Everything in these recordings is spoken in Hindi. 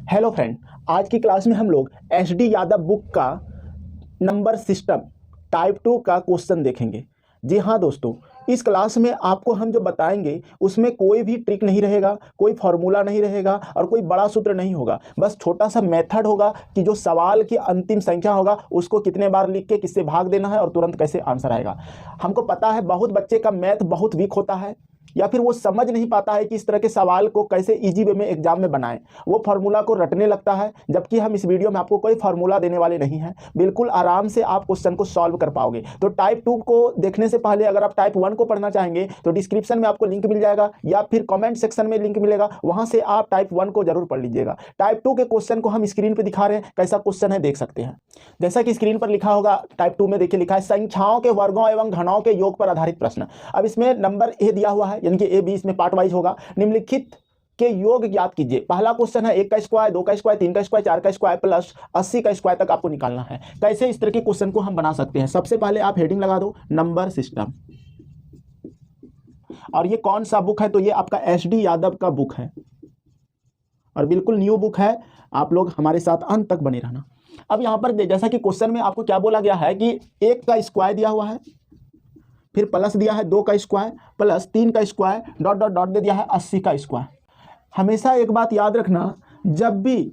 हेलो फ्रेंड, आज की क्लास में हम लोग एच.डी. यादव बुक का नंबर सिस्टम टाइप 2 का क्वेश्चन देखेंगे। जी हाँ दोस्तों, इस क्लास में आपको हम जो बताएंगे उसमें कोई भी ट्रिक नहीं रहेगा, कोई फार्मूला नहीं रहेगा और कोई बड़ा सूत्र नहीं होगा। बस छोटा सा मेथड होगा कि जो सवाल की अंतिम संख्या होगा उसको कितने बार लिख के किससे भाग देना है और तुरंत कैसे आंसर आएगा। हमको पता है बहुत बच्चे का मैथ बहुत वीक होता है या फिर वो समझ नहीं पाता है कि इस तरह के सवाल को कैसे इजी वे में एग्जाम में बनाएं। वो फार्मूला को रटने लगता है, जबकि हम इस वीडियो में आपको कोई फार्मूला देने वाले नहीं हैं। बिल्कुल आराम से आप क्वेश्चन को सॉल्व कर पाओगे। तो टाइप 2 को देखने से पहले अगर आप टाइप 1 को पढ़ना चाहेंगे तो डिस्क्रिप्शन में आपको लिंक मिल जाएगा या फिर कॉमेंट सेक्शन में लिंक मिलेगा, वहां से आप टाइप 1 को जरूर पढ़ लीजिएगा। टाइप 2 के क्वेश्चन को हम स्क्रीन पर दिखा रहे हैं, कैसा क्वेश्चन है देख सकते हैं। जैसा कि स्क्रीन पर लिखा होगा, टाइप 2 में देखिए लिखा है संख्याओं के वर्गों एवं घनों के योग पर आधारित प्रश्न। अब इसमें नंबर ए दिया हुआ है, यानी कि ए बी इसमें पार्ट वाइज होगा। निम्नलिखित के योग ज्ञात कीजिए। पहला क्वेश्चन है 1 का स्क्वायर, 2 का स्क्वायर, 3 का स्क्वायर, 4 का स्क्वायर प्लस 80 का स्क्वायर तक आपको निकालना है। कैसे इस तरह के क्वेश्चन को हम बना सकते हैं? सबसे पहले आप हेडिंग लगा दो नंबर सिस्टम। और ये कौन सा बुक है? तो ये आपका एच.डी. यादव का बुक है और बिल्कुल न्यू बुक है। आप लोग हमारे साथ अंत तक बने रहना। अब यहां पर जैसा कि क्वेश्चन में आपको क्या बोला गया है कि 1 का स्क्वायर दिया हुआ है, फिर प्लस दिया है 2 का स्क्वायर प्लस 3 का स्क्वायर डॉट डॉट डॉट दे दिया है 80 का स्क्वायर। हमेशा एक बात याद रखना, जब भी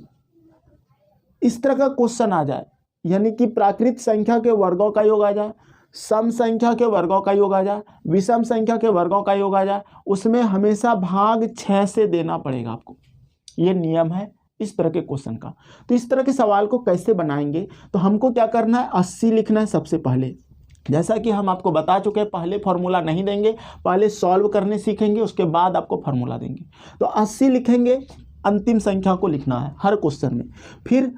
इस तरह का क्वेश्चन आ जाए, यानी कि प्राकृत संख्या के वर्गों का योग आ जाए, सम संख्या के वर्गों का योग आ जाए, विषम संख्या के वर्गों का योग आ जाए, उसमें हमेशा भाग 6 से देना पड़ेगा आपको। ये नियम है इस तरह के क्वेश्चन का। तो इस तरह के सवाल को कैसे बनाएंगे? तो हमको क्या करना है, 80 लिखना है सबसे पहले। जैसा कि हम आपको बता चुके हैं, पहले फार्मूला नहीं देंगे, पहले सॉल्व करने सीखेंगे, उसके बाद आपको फार्मूला देंगे। तो 80 लिखेंगे, अंतिम संख्या को लिखना है हर क्वेश्चन में, फिर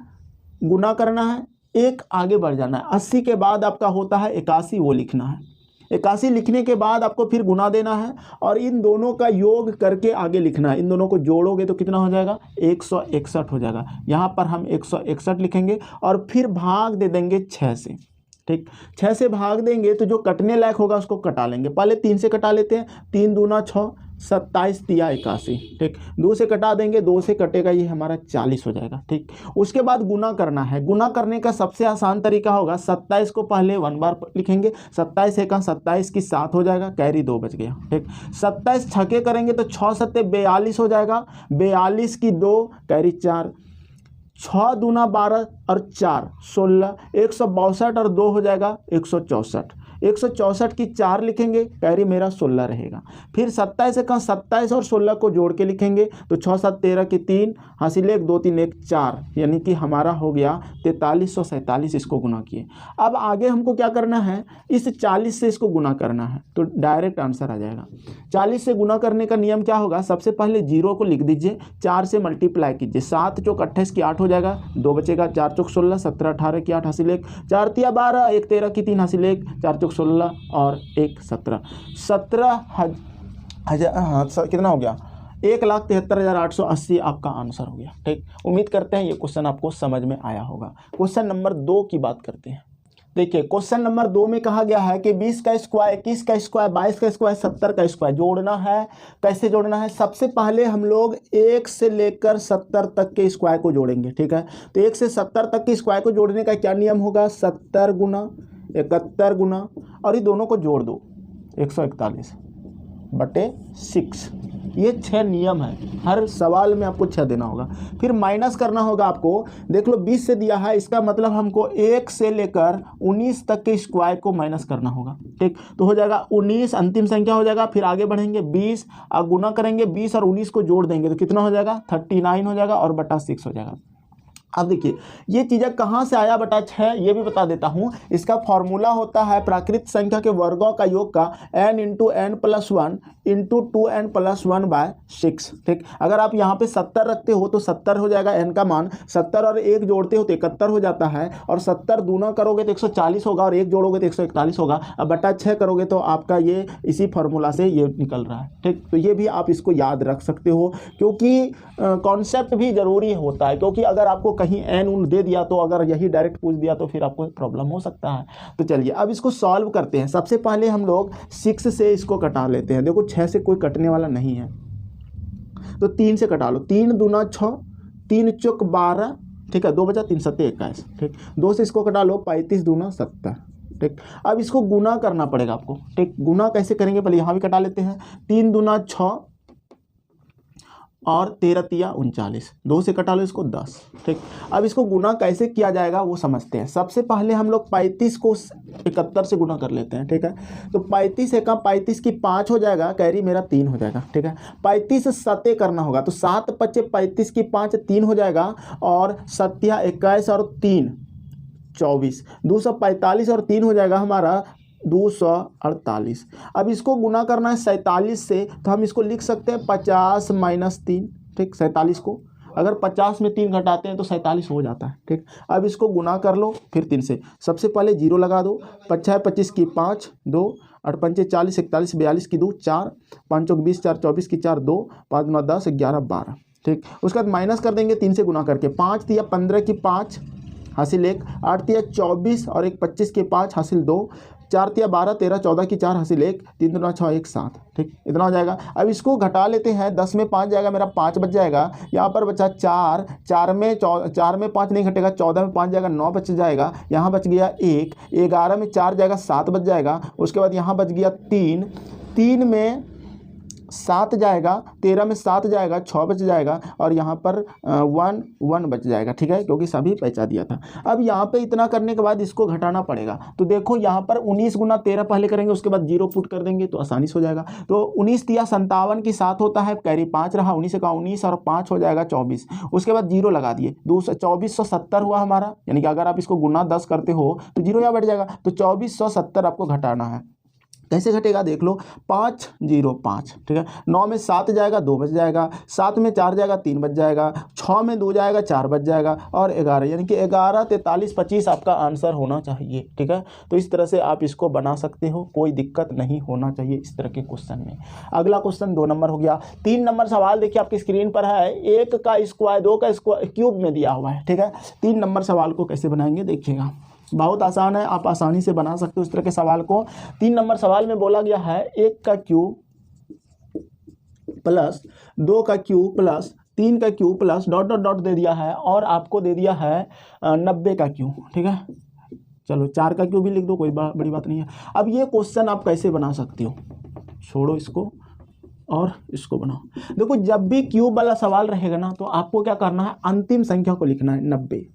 गुना करना है, एक आगे बढ़ जाना है। 80 के बाद आपका होता है 81, वो लिखना है। 81 लिखने के बाद आपको फिर गुना देना है और इन दोनों का योग करके आगे लिखना है। इन दोनों को जोड़ोगे तो कितना हो जाएगा? 161 हो जाएगा। यहाँ पर हम 161 लिखेंगे और फिर भाग दे देंगे 6 से। ठीक, 6 से भाग देंगे तो जो कटने लायक होगा उसको कटा लेंगे। पहले 3 से कटा लेते हैं। 3 दूना 6, 27 तिया 81। ठीक, 2 से कटा देंगे, 2 से कटेगा, ये हमारा 40 हो जाएगा। ठीक, उसके बाद गुना करना है। गुना करने का सबसे आसान तरीका होगा, 27 को पहले 1 बार लिखेंगे। 27 एका 27 की 7 हो जाएगा, कैरी 2 बच गया। ठीक, 27 छके करेंगे तो 6 सत्ते 42 हो जाएगा, 42 की 2 कैरी 4, 6 दूना 12 और 4 16, 162 और 2 हो जाएगा 164। 164 की 4 लिखेंगे, कैरी मेरा 16 रहेगा। फिर 27 का 27 और 16 को जोड़ के लिखेंगे तो 6 7 13 की 3, हासिल 1 2 3 1 4, यानी कि हमारा हो गया 4347। इसको गुना किए। अब आगे हमको क्या करना है, इस 40 से इसको गुना करना है तो डायरेक्ट आंसर आ जाएगा। 40 से गुना करने का नियम क्या होगा, सबसे पहले 0 को लिख दीजिए, 4 से मल्टीप्लाई कीजिए। 7 चौक 28 की 8 हो जाएगा, 2 बचेगा, 4 चौक 16, 17 18 की 8 हासिल 1, 4 तिया 12, 1 13 की 3 हासिल 1, 4 चौक 16 और 1 17। 17 हजार कितना हो गया? 1,73,880 आपका आंसर हो गया। ठीक, उम्मीद करते हैं ये क्वेश्चन आपको समझ में आया होगा। क्वेश्चन नंबर 2 की बात करते हैं। देखिए क्वेश्चन नंबर 2 में कहा गया है कि 20 का स्क्वायर, 21 का स्क्वायर, 22 का स्क्वायर, 70 का स्क्वायर जोड़ना है। कैसे जोड़ना है? सबसे पहले हम लोग 1 से लेकर 70 तक के स्क्वायर को जोड़ेंगे। ठीक है, तो 1 से 70 तक के स्क्वायर को जोड़ने का क्या नियम होगा? 70 गुना 71 गुना, और ये दोनों को जोड़ दो, 141/6। ये 6 नियम है, हर सवाल में आपको 6 देना होगा। फिर माइनस करना होगा आपको। देख लो 20 से दिया है, इसका मतलब हमको 1 से लेकर 19 तक के स्क्वायर को माइनस करना होगा। ठीक, तो हो जाएगा 19 अंतिम संख्या हो जाएगा। फिर आगे बढ़ेंगे 20 और गुना करेंगे, 20 और 19 को जोड़ देंगे तो कितना हो जाएगा? 39 हो जाएगा और बटा 6 हो जाएगा। अब देखिए ये चीज़ें कहाँ से आया बटा 6, ये भी बता देता हूँ। इसका फॉर्मूला होता है प्राकृत संख्या के वर्गों का योग का n into n plus 1 into 2n plus 1/6। ठीक, अगर आप यहाँ पे 70 रखते हो तो 70 हो जाएगा n का मान, 70 और 1 जोड़ते हो तो 71 हो जाता है, और 70 दूना करोगे तो 140 होगा, और 1 जोड़ोगे तो 141 होगा। अब बटा 6 करोगे तो आपका ये इसी फार्मूला से ये निकल रहा है। ठीक, तो ये भी आप इसको याद रख सकते हो, क्योंकि कॉन्सेप्ट भी ज़रूरी होता है। क्योंकि अगर आपको कहीं एन उन दे दिया तो अगर यही डायरेक्ट पूछ दिया तो फिर आपको प्रॉब्लम हो सकता है। तो चलिए अब इसको सॉल्व करते हैं। सबसे पहले हम लोग 6 से इसको कटा लेते हैं। देखो 6 से कोई कटने वाला नहीं है तो 3 से कटा लो। 3 दूना 6, 3 चौक 12, ठीक है, 2 बचा 3 7 21, ठीक, 2 से इसको कटा लो, 35 दूना 70, ठीक। अब इसको गुना करना पड़ेगा आपको, ठीक। गुना कैसे करेंगे, पहले यहाँ भी कटा लेते हैं, 3 दूना 6 और 13 तिया 39, 2 से कटा लो इसको 10, ठीक। अब इसको गुना कैसे किया जाएगा वो समझते हैं। सबसे पहले हम लोग 35 को 71 से गुना कर लेते हैं, ठीक है। तो 35 एका 35 की 5 हो जाएगा, कैरी मेरा 3 हो जाएगा, ठीक है। 35 सते करना होगा तो 7 पचे 35 की 5 3 हो जाएगा, और 7 21 और 3 24, 245 और 3 हो जाएगा हमारा 248। अब इसको गुना करना है 47 से, तो हम इसको लिख सकते हैं 50 माइनस 3, ठीक। 47 को अगर 50 में 3 घटाते हैं तो 47 हो जाता है, ठीक। अब इसको गुना कर लो फिर 3 से, सबसे पहले 0 लगा दो, 5 25 की 5 2, 8 पंचे 40, 41 42 की 2 4, 5 चौक 20, 4 24 की 4 2, 5 9 10 11 12, ठीक। उसके बाद माइनस कर देंगे 3 से गुना करके, 5 तिया 15 की 5 हासिल 1, 8 तिया 24 और 1 25 की 5 हासिल 2, 4 तिया 12 13 14 की 4 हासिल 1, 3 दूना 6 1 7, ठीक। इतना हो जाएगा। अब इसको घटा लेते हैं, 10 में 5 जाएगा, मेरा 5 बच जाएगा। यहाँ पर बचा 4, 4 में 5 नहीं घटेगा, 14 में 5 जाएगा, 9 बच जाएगा। यहाँ बच गया 1, 11 में 4 जाएगा, 7 बच जाएगा। उसके बाद यहाँ बच गया 3, 3 में 7 जाएगा, 13 में 7 जाएगा, 6 बच जाएगा, और यहाँ पर 1 बच जाएगा, ठीक है, क्योंकि सभी पहचा दिया था। अब यहाँ पे इतना करने के बाद इसको घटाना पड़ेगा, तो देखो यहाँ पर 19 गुना 13 पहले करेंगे, उसके बाद 0 पुट कर देंगे तो आसानी से हो जाएगा। तो 19 तिया 57 की 7 होता है, कैरी 5 रहा, 19 का 19 और 5 हो जाएगा 24, उसके बाद 0 लगा दिए, 2470 हुआ हमारा। यानी कि अगर आप इसको गुना 10 करते हो तो 0 यहाँ बैठ जाएगा, तो 2470 आपको घटाना है। कैसे घटेगा देख लो, 5 0 5, ठीक है। 9 में 7 जाएगा, 2 बच जाएगा, 7 में 4 जाएगा, 3 बच जाएगा, 6 में 2 जाएगा, 4 बच जाएगा, और 11, यानी कि 11 43 25 आपका आंसर होना चाहिए, ठीक है। तो इस तरह से आप इसको बना सकते हो, कोई दिक्कत नहीं होना चाहिए इस तरह के क्वेश्चन में। अगला क्वेश्चन 2 नंबर हो गया। 3 नंबर सवाल देखिए आपकी स्क्रीन पर है, 1 का स्क्वायर 2 का स्क्वायर क्यूब में दिया हुआ है, ठीक है। 3 नंबर सवाल को कैसे बनाएंगे देखिएगा, बहुत आसान है, आप आसानी से बना सकते हो इस तरह के सवाल को। 3 नंबर सवाल में बोला गया है 1 का क्यूब प्लस 2 का क्यूब प्लस 3 का cube plus dot dot dot दे दिया है, और आपको दे दिया है 90 का क्यूब, ठीक है। चलो 4 का क्यूब भी लिख दो, कोई बड़ी बात नहीं है। अब ये क्वेश्चन आप कैसे बना सकते हो, छोड़ो इसको और इसको बनाओ। देखो जब भी क्यूब वाला सवाल रहेगा ना, तो आपको क्या करना है, अंतिम संख्या को लिखना है 90,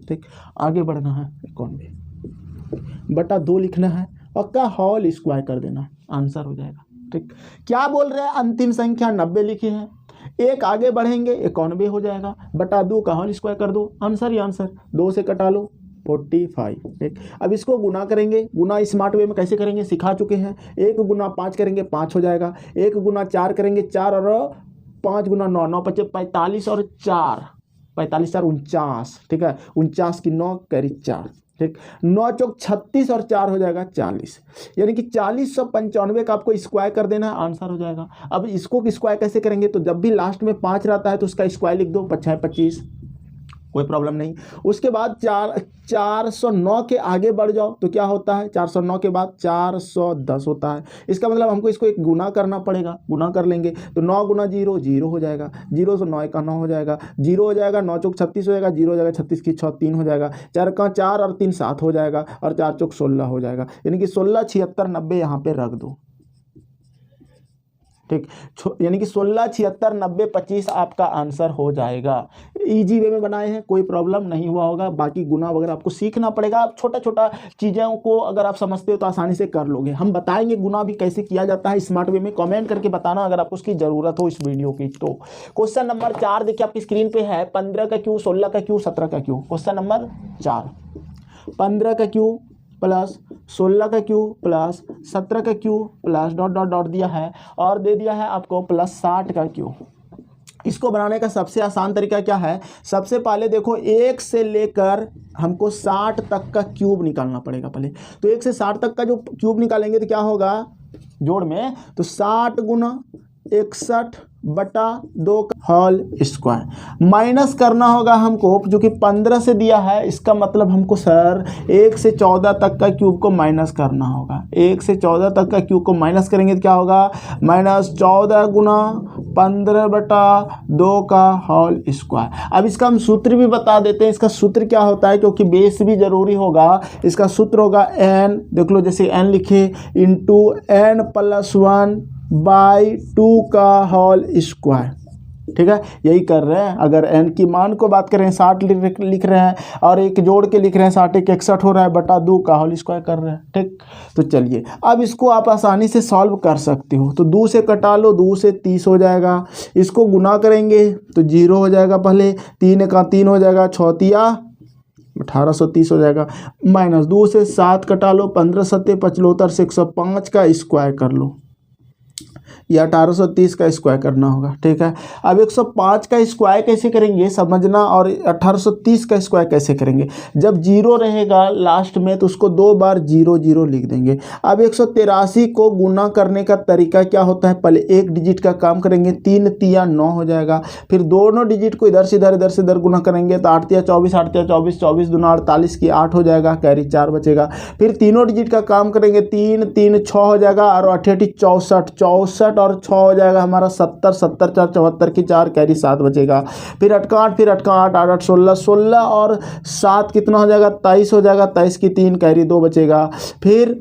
ठीक। आगे बढ़ना है 91 बटा 2 लिखना है, और का होल स्क्वायर कर देना, आंसर हो जाएगा, ठीक। क्या बोल रहे हैं, अंतिम संख्या 90 लिखी है, एक आगे बढ़ेंगे 91 हो जाएगा, बटा 2 का होल स्क्वायर कर दो, आंसर ही आंसर। 2 से कटा लो 45, ठीक। अब इसको गुना करेंगे, गुना स्मार्ट वे में कैसे करेंगे सिखा चुके हैं। 1 गुना 5 करेंगे 5 हो जाएगा, 1 गुना 4 करेंगे 4, और 5 गुना 9 9 पचे 45, और 4 45 4 49, ठीक है। 49 की 9 कैरी 4, ठीक। 9 चौक 36 और 4 हो जाएगा 40, यानी कि 4095 का आपको स्क्वायर कर देना है, आंसर हो जाएगा। अब इसको स्क्वायर कैसे करेंगे, तो जब भी लास्ट में 5 रहता है तो उसका स्क्वायर लिख दो, 5 25, कोई प्रॉब्लम नहीं। उसके बाद 409 के आगे बढ़ जाओ तो क्या होता है, 409 के बाद 410 होता है। इसका मतलब हमको इसको एक गुना करना पड़ेगा, गुना कर लेंगे तो 9 गुना 0 0 हो जाएगा, 0 से 9 का 9 हो जाएगा, 0 हो जाएगा, 9 चौक 36 हो जाएगा, 0 हो जाएगा, 36 की 6 3 हो जाएगा, 4 का 4 और 3 7 हो जाएगा, और 4 चौक 16 हो जाएगा, यानी कि 16 76 90 यहाँ पे रख दो, ठीक। यानी कि 16 76 90 25 आपका आंसर हो जाएगा। इजी वे में बनाए हैं, कोई प्रॉब्लम नहीं हुआ होगा। बाकी गुना वगैरह आपको सीखना पड़ेगा, आप छोटा छोटा चीज़ों को अगर आप समझते हो तो आसानी से कर लोगे। हम बताएंगे गुना भी कैसे किया जाता है स्मार्ट वे में, कमेंट करके बताना अगर आपको उसकी ज़रूरत हो इस वीडियो की। तो क्वेश्चन नंबर 4 देखिए आपकी स्क्रीन पे है, 15 का क्यूब 16 का क्यूब 17 का क्यूब। क्वेश्चन नंबर 4, 15 का क्यूब प्लस 16 का क्यूब प्लस 17 का cube plus dot dot dot दिया है, और दे दिया है आपको प्लस 60 का क्यूब। इसको बनाने का सबसे आसान तरीका क्या है, सबसे पहले देखो 1 से लेकर हमको 60 तक का क्यूब निकालना पड़ेगा पहले। तो 1 से 60 तक का जो क्यूब निकालेंगे तो क्या होगा जोड़ में, तो 60 गुना 61 बटा 2 का होल स्क्वायर। माइनस करना होगा हमको, जो कि 15 से दिया है, इसका मतलब हमको सर 1 से 14 तक का क्यूब को माइनस करना होगा। 1 से 14 तक का क्यूब को माइनस करेंगे तो क्या होगा, -14 गुना 15 बटा 2 का होल स्क्वायर। अब इसका हम सूत्र भी बता देते हैं। इसका सूत्र क्या होता है, क्योंकि बेस भी जरूरी होगा। इसका सूत्र होगा n, देख लो जैसे n लिखे, इंटू n+1/2 का होल स्क्वायर। ठीक है, यही कर रहे हैं। अगर n की मान को बात करें 60 लिख रहे हैं, और एक जोड़ के लिख रहे हैं, 60 एक 61 हो रहा है, बटा 2 का होल स्क्वायर कर रहे हैं। ठीक, तो चलिए अब इसको आप आसानी से सॉल्व कर सकते हो। तो 2 से कटा लो, 2 से 30 हो जाएगा। इसको गुना करेंगे तो 0 हो जाएगा, पहले 3 का 3 हो जाएगा, 6 तिया 1830 हो जाएगा। -2 से 7 कटा लो, 15 सत्ते 75 से 105 का स्क्वायर कर लो, या 1830 का स्क्वायर करना होगा। ठीक है, अब 105 का स्क्वायर कैसे करेंगे समझना, और 1830 का स्क्वायर कैसे करेंगे। जब 0 रहेगा लास्ट में तो उसको 2 बार 0 0 लिख देंगे। अब 183 को गुना करने का तरीका क्या होता है, पहले एक डिजिट का काम करेंगे, 3 तिया 9 हो जाएगा। फिर दोनों डिजिट को इधर से इधर, इधर से इधर गुना करेंगे तो 8 तिया 24, 8 तिया 24, 24 दूना 48 की 8 हो जाएगा, कैरी 4 बचेगा। फिर तीनों डिजिट का काम करेंगे, 3 3 6 हो जाएगा, और 8 8 64, 64 और 6 हो जाएगा हमारा 70, 70 4 74 की 4, कैरी 7 बचेगा। फिर 8 का 8, फिर 8 का 8, 8 8 16, 16 और 7 कितना हो जाएगा, 23 हो जाएगा, 23 की 3, कैरी 2 बचेगा। फिर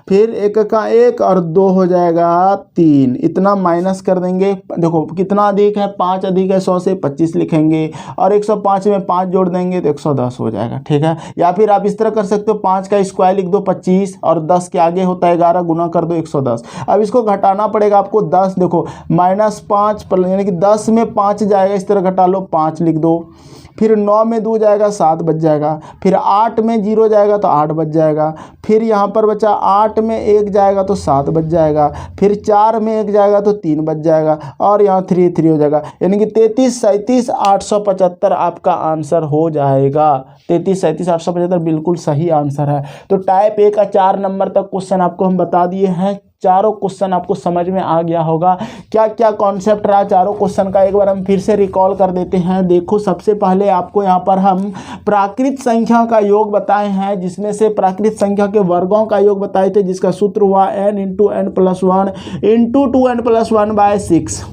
फिर 1 का 1 और 2 हो जाएगा 3, इतना माइनस कर देंगे। देखो कितना अधिक है, 5 अधिक है 100 से, 25 लिखेंगे, और 105 में 5 जोड़ देंगे तो 110 हो जाएगा। ठीक है, या फिर आप इस तरह कर सकते हो, 5 का स्क्वायर लिख दो 25, और 10 के आगे होता है 11, गुना कर दो 110। अब इसको घटाना पड़ेगा आपको, 10 देखो -5 यानी कि 10 में 5 जाएगा, इस तरह घटा लो, 5 लिख दो। फिर 9 में 2 जाएगा, 7 बच जाएगा। फिर 8 में 0 जाएगा तो 8 बच जाएगा। फिर यहाँ पर बचा 8 में 1 जाएगा तो 7 बच जाएगा। फिर 4 में 1 जाएगा तो 3 बच जाएगा, और यहाँ 3 3 हो जाएगा, यानी कि 33 37 875 आपका आंसर हो जाएगा। 33 37 875 बिल्कुल सही आंसर है। तो टाइप ए का 4 नंबर तक क्वेश्चन आपको हम बता दिए हैं। चारों क्वेश्चन आपको समझ में आ गया होगा, क्या क्या कॉन्सेप्ट रहा चारों क्वेश्चन का, एक बार हम फिर से रिकॉल कर देते हैं। देखो सबसे पहले आपको यहाँ पर हम प्राकृत संख्या का योग बताए हैं, जिसमें से प्राकृत संख्या के वर्गों का योग बताए थे, जिसका सूत्र हुआ n × n+1 × 2n+1/6।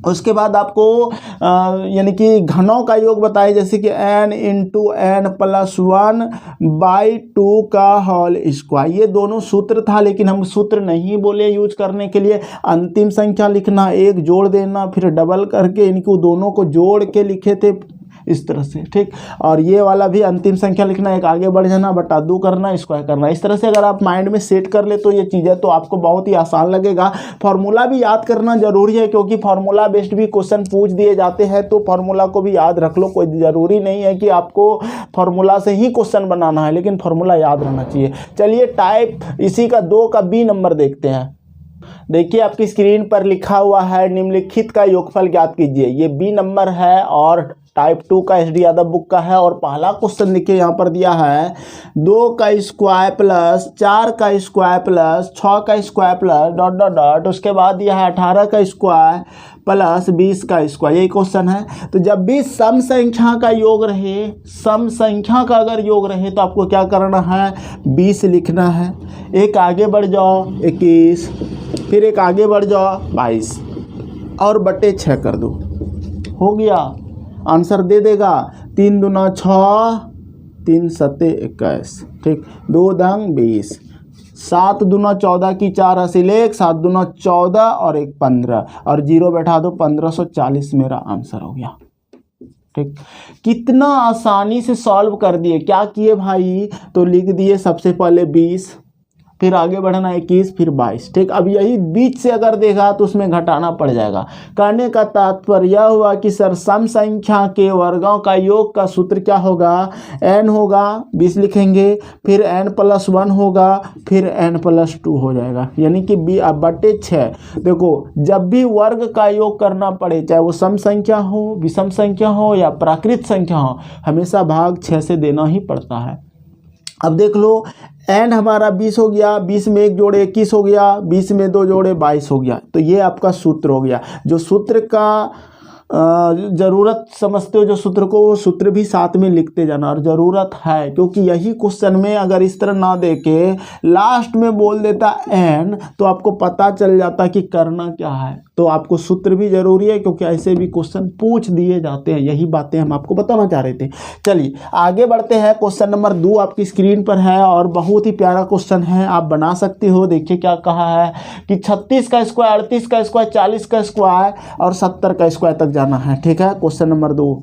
उसके बाद आपको यानी कि घनों का योग बताए, जैसे कि n × n+1/2 का होल स्क्वायर। ये दोनों सूत्र था, लेकिन हम सूत्र नहीं बोले यूज करने के लिए। अंतिम संख्या लिखना, एक जोड़ देना, फिर डबल करके इनको दोनों को जोड़ के लिखे थे इस तरह से। ठीक, और ये वाला भी अंतिम संख्या लिखना, एक आगे बढ़ जाना, बटा 2 करना, स्क्वायर करना। इस तरह से अगर आप माइंड में सेट कर ले तो ये चीज़ें तो आपको बहुत ही आसान लगेगा। फार्मूला भी याद करना जरूरी है, क्योंकि फार्मूला बेस्ड भी क्वेश्चन पूछ दिए जाते हैं, तो फार्मूला को भी याद रख लो। कोई ज़रूरी नहीं है कि आपको फार्मूला से ही क्वेश्चन बनाना है, लेकिन फार्मूला याद रहना चाहिए। चलिए टाइप इसी का 2 का बी नंबर देखते हैं। देखिए आपकी स्क्रीन पर लिखा हुआ है, निम्नलिखित का योगफल ज्ञात कीजिए। ये बी नंबर है और टाइप 2 का एस डी यादव बुक का है। और पहला क्वेश्चन देखिए यहाँ पर दिया है 2 का स्क्वायर प्लस 4 का स्क्वायर प्लस 6 का स्क्वायर प्लस ... उसके बाद दिया है 18 का स्क्वायर प्लस 20 का स्क्वायर। यही क्वेश्चन है। तो जब भी सम संख्या का योग रहे, सम संख्या का अगर योग रहे तो आपको क्या करना है, 20 लिखना है। एक आगे बढ़ जाओ 21, फिर एक आगे बढ़ जाओ 22, और बटे 6 कर दो, हो गया। आंसर दे देगा 3 दूना 6, 3 सत्ते 21, ठीक, 2 दंग 20, 7 दूना 14 की 4 हासिल 1, 7 दूना 14 और 1 15, और 0 बैठा दो, 1540 मेरा आंसर हो गया। ठीक, कितना आसानी से सॉल्व कर दिए। क्या किए भाई, तो लिख दिए सबसे पहले 20, फिर आगे बढ़ना 21, फिर 22। ठीक, अब यही बीच से अगर देखा तो उसमें घटाना पड़ जाएगा। कहने का तात्पर्य यह हुआ कि सर सम संख्या के वर्गों का योग का सूत्र क्या होगा, n होगा 20 लिखेंगे, फिर n+1 होगा, फिर n+2 हो जाएगा, यानी कि बटे 6। देखो जब भी वर्ग का योग करना पड़े, चाहे वो सम संख्या हो, विषम संख्या हो या प्राकृत संख्या हो, हमेशा भाग 6 से देना ही पड़ता है। अब देख लो एंड हमारा 20 हो गया, 20 में 1 जोड़े 21 हो गया, 20 में 2 जोड़े 22 हो गया। तो ये आपका सूत्र हो गया। जो सूत्र का ज़रूरत समझते हो जो सूत्र को, वो सूत्र भी साथ में लिखते जाना, और ज़रूरत है क्योंकि यही क्वेश्चन में अगर इस तरह ना दे के लास्ट में बोल देता एंड तो आपको पता चल जाता कि करना क्या है। तो आपको सूत्र भी ज़रूरी है क्योंकि ऐसे भी क्वेश्चन पूछ दिए जाते हैं। यही बातें हम आपको बताना चाह रहे थे। चलिए आगे बढ़ते हैं। क्वेश्चन नंबर 2 आपकी स्क्रीन पर है और बहुत ही प्यारा क्वेश्चन है, आप बना सकते हो। देखिए क्या कहा है कि 36 का स्क्वायर, 38 का स्क्वायर, 40 का स्क्वायर और 70 का स्क्वायर तक जाना है। ठीक है, क्वेश्चन नंबर 2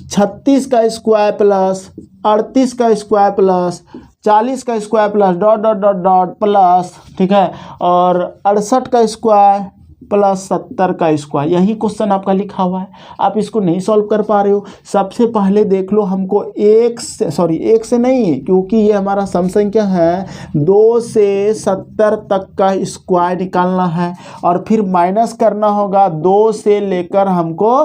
36 का स्क्वायर प्लस 38 का स्क्वायर प्लस 40 का square plus dot dot dot dot plus, ठीक है, और 68 का स्क्वायर प्लस 70 का स्क्वायर। यही क्वेश्चन आपका लिखा हुआ है। आप इसको नहीं सॉल्व कर पा रहे हो। सबसे पहले देख लो, हमको एक से नहीं, क्योंकि ये हमारा सम संख्या है, 2 से 70 तक का स्क्वायर निकालना है और फिर माइनस करना होगा 2 से लेकर हमको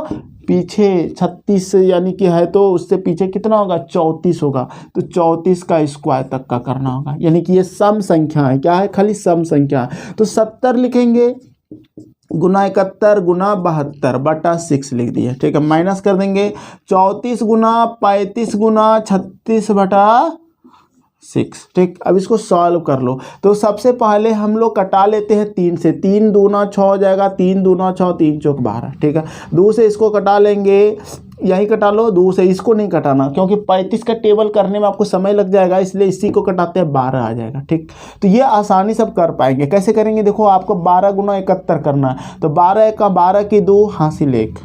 पीछे 36 यानी कि है तो उससे पीछे कितना होगा, 34 होगा। तो 34 का स्क्वायर तक का करना होगा, यानी कि ये सम संख्या है। क्या है, खाली सम संख्या है। तो 70 लिखेंगे गुना 71 गुना 72 बटा 6 लिख दिए। ठीक है, माइनस कर देंगे 34 गुना 35 गुना 36 बटा 6। ठीक, अब इसको सॉल्व कर लो। तो सबसे पहले हम लोग कटा लेते हैं 3 से। 3 दूना 6 हो जाएगा, 3 दूना 6, 3 चौक 12। ठीक है, 2 से इसको कटा लेंगे, यही कटा लो। 2 से इसको नहीं कटाना क्योंकि 35 का टेबल करने में आपको समय लग जाएगा, इसलिए इसी को कटाते हैं, 12 आ जाएगा। ठीक, तो ये आसानी से कर पाएंगे। कैसे करेंगे, देखो आपको 12 गुना 71 करना है। तो 12 का 12 की 2 हासिल 1,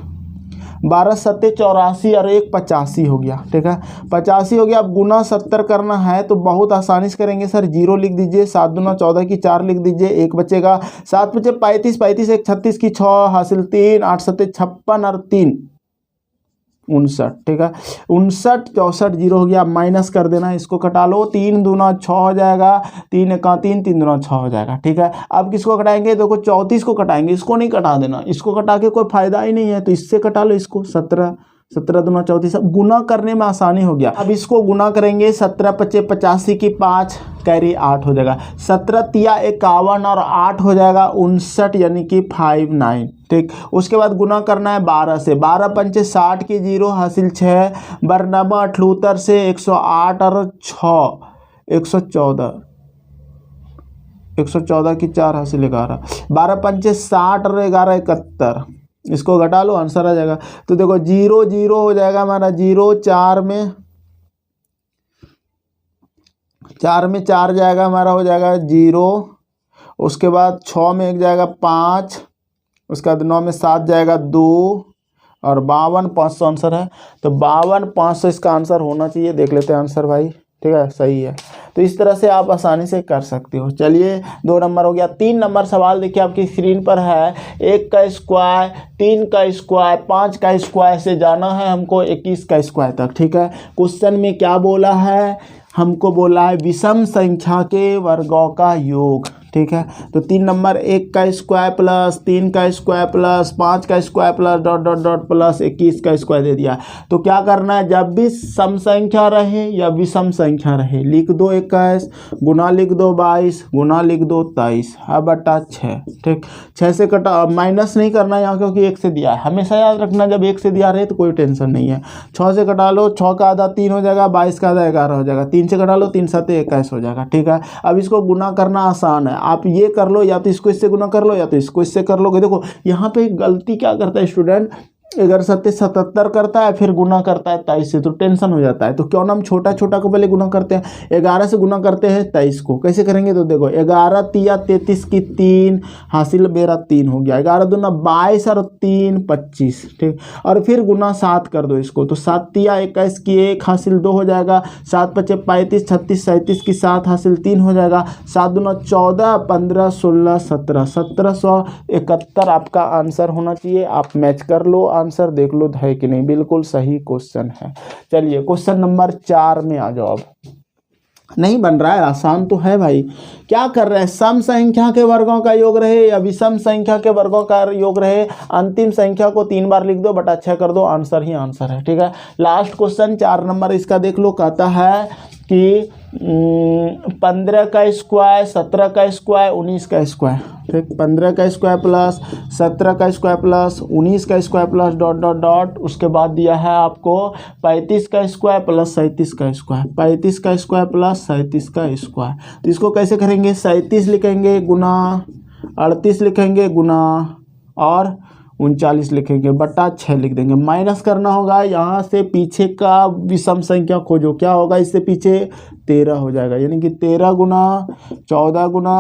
12 सत्ते 84 और 1 85 हो गया। ठीक है, 85 हो गया। अब गुना 70 करना है तो बहुत आसानी से करेंगे सर। 0 लिख दीजिए, 7 दूना 14 की 4 लिख दीजिए, 1 बचेगा, 7 बचे 35, 35 1 36 की 6 हासिल 3, 8 सत्ते 56 और 3 59। ठीक है, 59, 64 0 हो गया। माइनस कर देना, इसको कटा लो। 3 दूना 6 हो जाएगा, 3 एका 3, 3 दूना 6 हो जाएगा। ठीक है, अब किसको कटाएंगे, देखो 34 को कटाएंगे, इसको नहीं कटा देना, इसको कटा के कोई फायदा ही नहीं है। तो इससे कटा लो इसको, 17, 17 दूना 34। अब गुना करने में आसानी हो गया। अब इसको गुना करेंगे, 17 पचे 85 की 5 कैरी 8 हो जाएगा, 17 तिया 51 और 8 हो जाएगा 59 यानी कि 59। ठीक, उसके बाद गुना करना है 12 से। 12 पंचे 60 की 0 हासिल 6, बरनामा 78 से 108 और 6 114, 114 की 4 हासिल 11, 12 पंचे 60 और 11 71। इसको घटा लो, आंसर आ जाएगा। तो देखो 0 0 हो जाएगा हमारा, 0 4 में 4 जाएगा हमारा, हो जाएगा 0। उसके बाद 6 में 1 जाएगा 5, उसके बाद 9 में 7 जाएगा 2 और 52 500 आंसर है। तो 52 500 इसका आंसर होना चाहिए। देख लेते हैं आंसर भाई। ठीक है, सही है। तो इस तरह से आप आसानी से कर सकते हो। चलिए 2 नंबर हो गया। 3 नंबर सवाल देखिए आपकी स्क्रीन पर है। 1 का स्क्वायर, 3 का स्क्वायर, 5 का स्क्वायर से जाना है हमको 21 का स्क्वायर तक। ठीक है, क्वेश्चन में क्या बोला है, हमको बोला है विषम संख्या के वर्गों का योग। ठीक है, तो 3 नंबर 1 का स्क्वायर प्लस 3 का स्क्वायर प्लस 5 का square plus dot dot dot plus 21 का स्क्वायर दे दिया। तो क्या करना है, जब भी सम संख्या रहे या विषम संख्या रहे, लिख दो 21 गुना लिख दो 22 गुना लिख दो 23 बटा 6। ठीक, 6 से कटा, माइनस नहीं करना है यहाँ क्योंकि 1 से दिया है। हमेशा याद रखना, जब 1 से दिया रहे तो कोई टेंशन नहीं है। 6 से कटा लो, 6 का आधा 3 हो जाएगा, 22 का आधा 11 हो जाएगा, 3 से कटा लो, 3 7 21 हो जाएगा। ठीक है, अब इसको गुना करना आसान है। आप ये कर लो, या तो इसको इससे गुना कर लो या तो इसको इससे कर लोगे। देखो यहाँ पे गलती क्या करता है स्टूडेंट, 11 7 77 करता है, फिर गुना करता है 23 से, तो टेंशन हो जाता है। तो क्यों ना हम छोटा छोटा को पहले गुना करते हैं। 11 से गुना करते हैं 23 को। कैसे करेंगे, तो देखो 11 तिया 33 की 3 हासिल मेरा 3 हो गया, 11 दूना 22 और 3 25। ठीक, और फिर गुना 7 कर दो इसको, तो 7 तिया 21 की 1 हासिल 2 हो जाएगा, 7 पचे 35 36 37 की 7 हासिल 3 हो जाएगा, 7 दूना 14 15 16 17 1771 आपका आंसर होना चाहिए। आप मैच कर लो, आंसर देख लो है कि नहीं, बिल्कुल सही क्वेश्चन है। चलिए क्वेश्चन नंबर 4 में आ जाओ। अब नहीं बन रहा है, आसान तो है भाई। क्या कर रहे हैं, सम संख्या के वर्गों का योग रहे या विषम संख्या के वर्गों का योग रहे, अंतिम संख्या को 3 बार लिख दो, बटा 6 कर दो, आंसर ही आंसर है। ठीक है, लास्ट क्वेश्चन 4 नंबर इसका देख लो। कहता है कि 15 का स्क्वायर, 17 का स्क्वायर, 19 का स्क्वायर, ठीक। 15 का स्क्वायर प्लस 17 का स्क्वायर प्लस 19 का square plus dot dot dot, उसके बाद दिया है आपको 35 का स्क्वायर प्लस 37 का स्क्वायर, 35 का स्क्वायर प्लस 37 का स्क्वायर। तो इसको कैसे करेंगे, 37 लिखेंगे गुना 38 लिखेंगे गुना और 39 लिखेंगे बटा 6 लिख देंगे। माइनस करना होगा, यहाँ से पीछे का विषम संख्या खोजो, क्या होगा इससे पीछे 13 हो जाएगा, यानी कि 13 गुना 14 गुना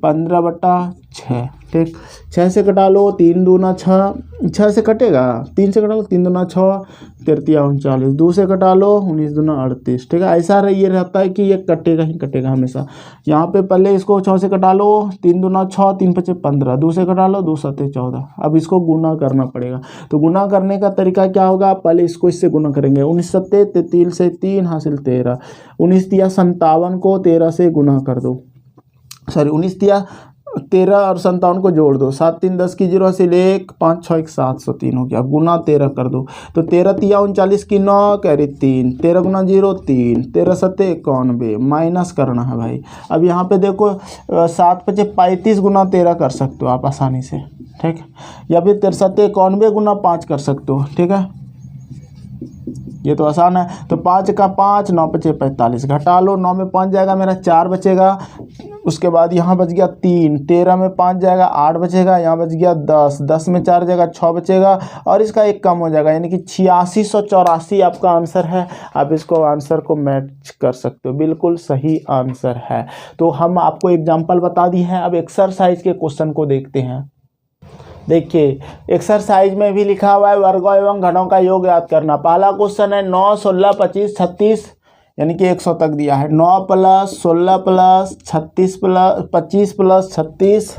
15 बटा 6, ठीक। 6 से कटा लो, 3 दूना 6, 6 से कटेगा, 3 से कटा लो, 3 दूना 6, 3 39, 2 से कटा लो, 19 दूना 38, ठीक है। ऐसा ये रहता है कि ये कटेगा ही कटेगा हमेशा। यहाँ पे पहले इसको 6 से कटा लो, 3 दूना 6, 3 पचे 15, 2 से कटा लो, 2 सत्ते 14। अब इसको गुना करना पड़ेगा, तो गुना करने का तरीका क्या होगा, पहले इसको इससे गुना करेंगे। 19 सत्ते 33 से 3 हासिल 13, 19 दिया 57 को 13 से गुना कर दो, सॉरी 19 दिया 13 और 57 को जोड़ दो, 7 3 10 की 0 हासिल 1, 5 6 1 703 हो गया, गुना 13 कर दो। तो 13 तिया 39 की 9 कैरी 3, 13 गुना 0 3, 13 सत्ते 91, माइनस करना है भाई। अब यहाँ पे देखो 7 पचे 35 गुना 13 कर सकते हो आप आसानी से, ठीक। या फिर 13 सत्ते 91 गुना 5 कर सकते हो, ठीक है, ये तो आसान है। तो 5 का 5, 9 पचे 45, घटा लो, 9 में 5 जाएगा मेरा 4 बचेगा, उसके बाद यहाँ बच गया 3, 13 में 5 जाएगा 8 बचेगा, यहाँ बच गया 10, 10 में 4 जाएगा 6 बचेगा और इसका 1 कम हो जाएगा, यानी कि 8684 आपका आंसर है। आप इसको आंसर को मैच कर सकते हो, बिल्कुल सही आंसर है। तो हम आपको एग्जाम्पल बता दिए हैं, अब एक्सरसाइज के क्वेश्चन को देखते हैं। देखिए एक्सरसाइज में भी लिखा हुआ है वर्गों एवं घनों का योग याद करना। पहला क्वेश्चन है 9 16 25 36, यानी कि 100 तक दिया है। 9 प्लस 16 प्लस 36 प्लस 25 प्लस 36,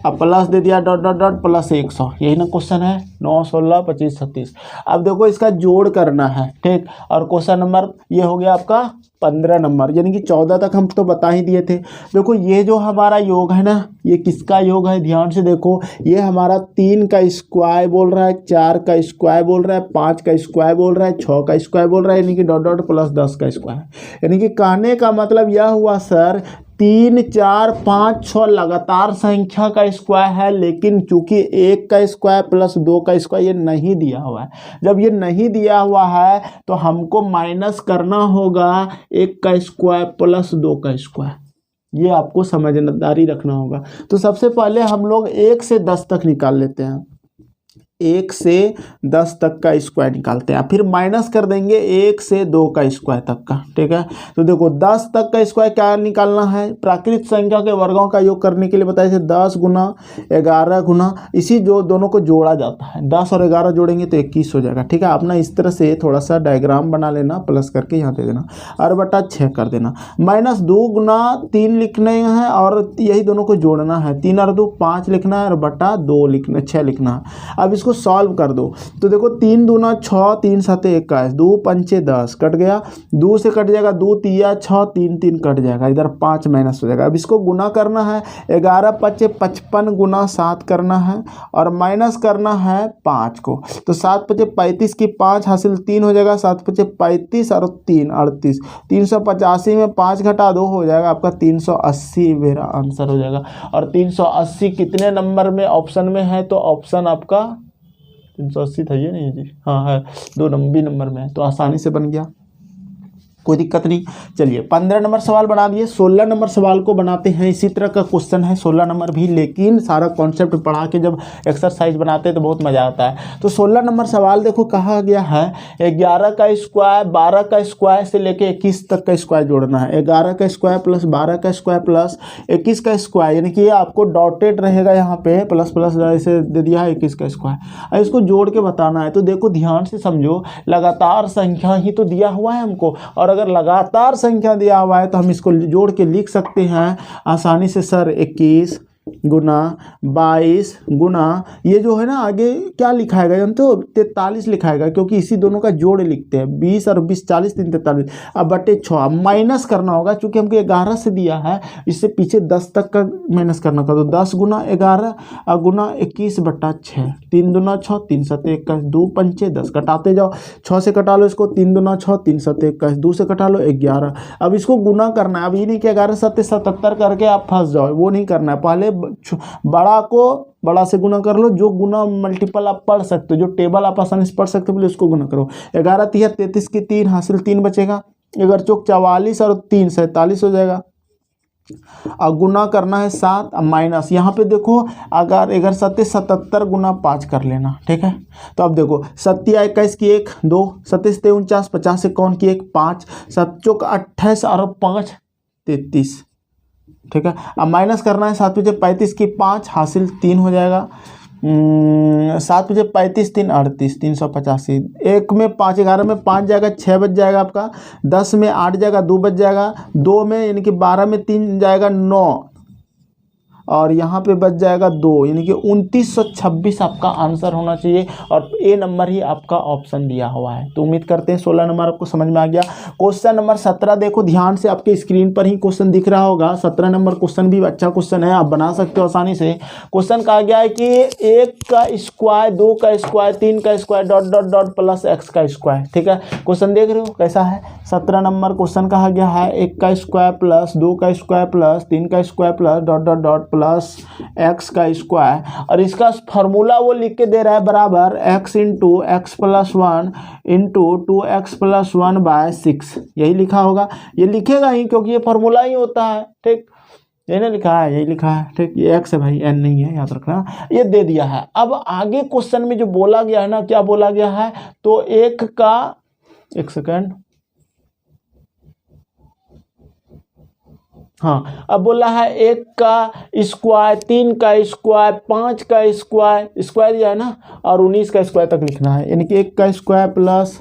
अब प्लस दे दिया डॉट डॉट डॉट प्लस 100, यही ना क्वेश्चन है। 9 16 25 36। अब देखो इसका जोड़ करना है, ठीक। और क्वेश्चन नंबर ये हो गया आपका 15 नंबर, यानी कि 14 तक हम तो बता ही दिए थे। देखो ये जो हमारा योग है ना, ये किसका योग है, ध्यान से देखो। ये हमारा 3 का स्क्वायर बोल रहा है, 4 का स्क्वायर बोल रहा है, 5 का स्क्वायर बोल रहा है, 6 का स्क्वायर बोल रहा है, यानी कि डॉट डॉट प्लस 10 का स्क्वायर। यानी कि कहने का मतलब यह हुआ सर 3 4 5 6 लगातार संख्या का स्क्वायर है, लेकिन चूंकि 1 का स्क्वायर प्लस 2 का स्क्वायर ये नहीं दिया हुआ है। जब ये नहीं दिया हुआ है तो हमको माइनस करना होगा 1 का स्क्वायर प्लस 2 का स्क्वायर, ये आपको समझदारी रखना होगा। तो सबसे पहले हम लोग 1 से 10 तक निकाल लेते हैं, 1 से 10 तक का स्क्वायर निकालते हैं, फिर माइनस कर देंगे 1 से 2 का स्क्वायर तक का, ठीक है। तो देखो 10 तक का स्क्वायर क्या निकालना है, प्राकृत संख्या के वर्गों का योग करने के लिए बताया 10 गुना 11 गुना, इसी जो दोनों को जोड़ा जाता है, 10 और 11 जोड़ेंगे तो 21 हो जाएगा, ठीक है। अपना इस तरह से थोड़ा सा डायग्राम बना लेना, प्लस करके यहाँ दे देना और बटा 6 कर देना, माइनस 2 गुना 3 लिखने हैं और यही दोनों को जोड़ना है, 3 और 2 5 लिखना है और बटा 2 लिखना 6 लिखना है। अब इसको सॉल्व कर दो, तो देखो 3 दूना 6, 3 सते 21, 2 पंचे 10 कट गया, 2 से कट जाएगा 2 तिया 6, 3 3 कट जाएगा, इधर 5 माइनस हो जाएगा। अब इसको गुना करना है, 11 पचे 55 गुना 7 करना है और माइनस करना है 5 को, तो 7 पचे 35 की 5 हासिल 3 हो जाएगा, 7 पचे 35 और 3 38, 385 में 5 घटा 2 हो जाएगा आपका 380 मेरा आंसर हो जाएगा। और 380 कितने नंबर में ऑप्शन में है, तो ऑप्शन आपका 380 था ये नहीं जी, हाँ है 2 नंबर में है, तो आसानी से बन गया, कोई दिक्कत नहीं। चलिए 15 नंबर सवाल बना दिए, 16 नंबर सवाल को बनाते हैं। इसी तरह का क्वेश्चन है 16 नंबर भी, लेकिन सारा कॉन्सेप्ट पढ़ा के जब एक्सरसाइज बनाते हैं तो बहुत मज़ा आता है। तो 16 नंबर सवाल देखो कहा गया है 11 का स्क्वायर 12 का स्क्वायर से लेके 21 तक का स्क्वायर जोड़ना है। 11 का स्क्वायर प्लस 12 का स्क्वायर प्लस 21 का स्क्वायर, यानी कि ये आपको डॉटेड रहेगा यहाँ पे, प्लस प्लस ऐसे दे दिया है 21 का स्क्वायर। अब इसको जोड़ के बताना है, तो देखो ध्यान से समझो, लगातार संख्या ही तो दिया हुआ है हमको, और अगर लगातार संख्या दिया हुआ है तो हम इसको जोड़ के लिख सकते हैं आसानी से सर 21 गुना 22 गुना ये जो है ना आगे क्या लिखाएगा जानते हो, 43 लिखाएगा, क्योंकि इसी दोनों का जोड़ लिखते हैं। 20 और 20 40 3 43। अब बटे 6 माइनस करना होगा, चूंकि हमको 11 से दिया है, इससे पीछे 10 तक का माइनस करना होगा। तो 10 गुना 11 और गुना 21/6। 3 दूना 6 3 7 21 2 पंचे 10, कटाते जाओ। 6 से कटा लो इसको, 3 दूना 6 3 7 21, 2 से कटा लो 11। अब इसको गुना करना है। अब ये नहीं कि 11 7 77 करके आप फंस जाओ, वो नहीं करना है। पहले बड़ा को बड़ा से गुना कर लो, जो गुना मल्टीपल आप पढ़ सकते हो, जो टेबल आप आसानी से पढ़ सकते हो, बोले उसको गुना करो। 11 3 33 की 3 हासिल 3 बचेगा, 11 चौक 44 और 3 47 हो जाएगा। और गुना करना है 7, अब माइनस यहाँ पे देखो, अगर 11 7 77 गुना 5 कर लेना, ठीक है। तो अब देखो 7 21 की 1 2, 7 49 50 51 की 1 5, 7 चौक 28 और 5 33, ठीक है। अब माइनस करना है 7 5 35 की 5 हासिल 3 हो जाएगा। 7 5 35 3 38 385। 1 में 5, 11 में 5 जाएगा 6 बच जाएगा आपका, 10 में 8 जाएगा 2 बच जाएगा, 2 में यानी कि 12 में 3 जाएगा 9, और यहाँ पे बच जाएगा 2, यानी कि 2926 आपका आंसर होना चाहिए। और ए नंबर ही आपका ऑप्शन दिया हुआ है। तो उम्मीद करते हैं 16 नंबर आपको समझ में आ गया। क्वेश्चन नंबर 17 देखो ध्यान से, आपके स्क्रीन पर ही क्वेश्चन दिख रहा होगा। 17 नंबर क्वेश्चन भी अच्छा क्वेश्चन है, आप बना सकते हो आसानी से। क्वेश्चन कहा गया है कि 1 का स्क्वायर 2 का स्क्वायर 3 का square dot dot dot plus x का स्क्वायर, ठीक है। क्वेश्चन देख रहे हो कैसा है। 17 नंबर क्वेश्चन कहा गया है 1 का स्क्वायर प्लस 2 का स्क्वायर प्लस 3 का square plus dot dot dot plus x का स्क्वायर, और इसका फॉर्मूला वो लिख के दे रहा है बराबर x into x plus 1 into 2x plus 1/6। यही लिखा होगा, ये लिखेगा ही क्योंकि ये फॉर्मूला ही होता है, ठीक। ये नहीं लिखा है, यही लिखा है, ठीक। ये x है भाई, n नहीं है, याद रखना। ये दे दिया है। अब आगे क्वेश्चन में जो बोला गया है ना, क्या बोला गया है, तो 1 का, एक सेकेंड, हाँ, अब बोला है 1 का स्क्वायर 3 का स्क्वायर 5 का स्क्वायर, स्क्वायर दिया है ना, और 19 का स्क्वायर तक लिखना है। यानी कि 1 का स्क्वायर प्लस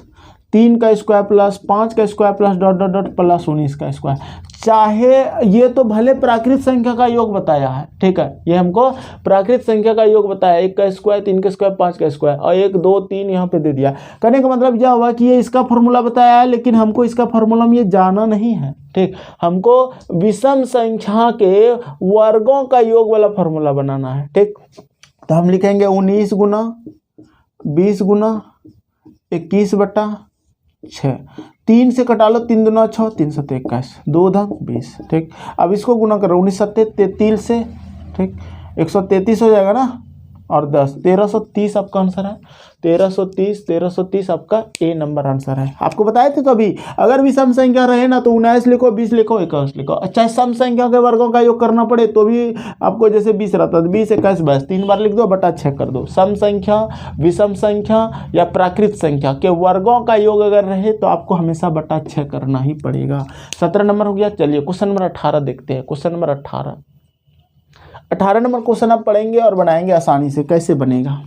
3 का स्क्वायर प्लस 5 का square plus dot dot dot plus 19 का स्क्वायर। चाहे ये तो भले प्राकृत संख्या का योग बताया है, ठीक है, ये हमको प्राकृत संख्या का योग बताया, 1 का स्क्वायर 3 का स्क्वायर 5 का स्क्वायर, और 1 2 3 यहाँ पे दे दिया। कहने का मतलब यह हुआ कि ये इसका फॉर्मूला बताया है, लेकिन हमको इसका फॉर्मूला में ये जाना नहीं है, ठीक। हमको विषम संख्या के वर्गों का योग वाला फॉर्मूला बनाना है, ठीक। तो हम लिखेंगे 19 गुना 20 गुना 21/6। 3 से कटा लो, 3 दूना 6 3 7 21 2 धन 20, ठीक। अब इसको गुना करो 19 7 33 से, ठीक, 133 हो जाएगा ना, और 10 1330 आपका आंसर है। 1330 आपका ए नंबर आंसर है। आपको बताए थे कभी, अगर भी सम संख्या रहे ना तो 19 लिखो, 20 लिखो, 21 लिखो। अच्छा, सम संख्या के वर्गों का योग करना पड़े तो भी आपको, जैसे 20 रहता है 20 21 22 3 बार लिख दो, बटा 6 कर दो। सम संख्या, विषम संख्या या प्राकृत संख्या के वर्गों का योग अगर रहे तो आपको हमेशा बटा 6 करना ही पड़ेगा। 17 नंबर हो गया। चलिए क्वेश्चन नंबर 18 देखते हैं। क्वेश्चन नंबर 18 नंबर क्वेश्चन आप पढ़ेंगे और बनाएंगे आसानी से। कैसे बनेगा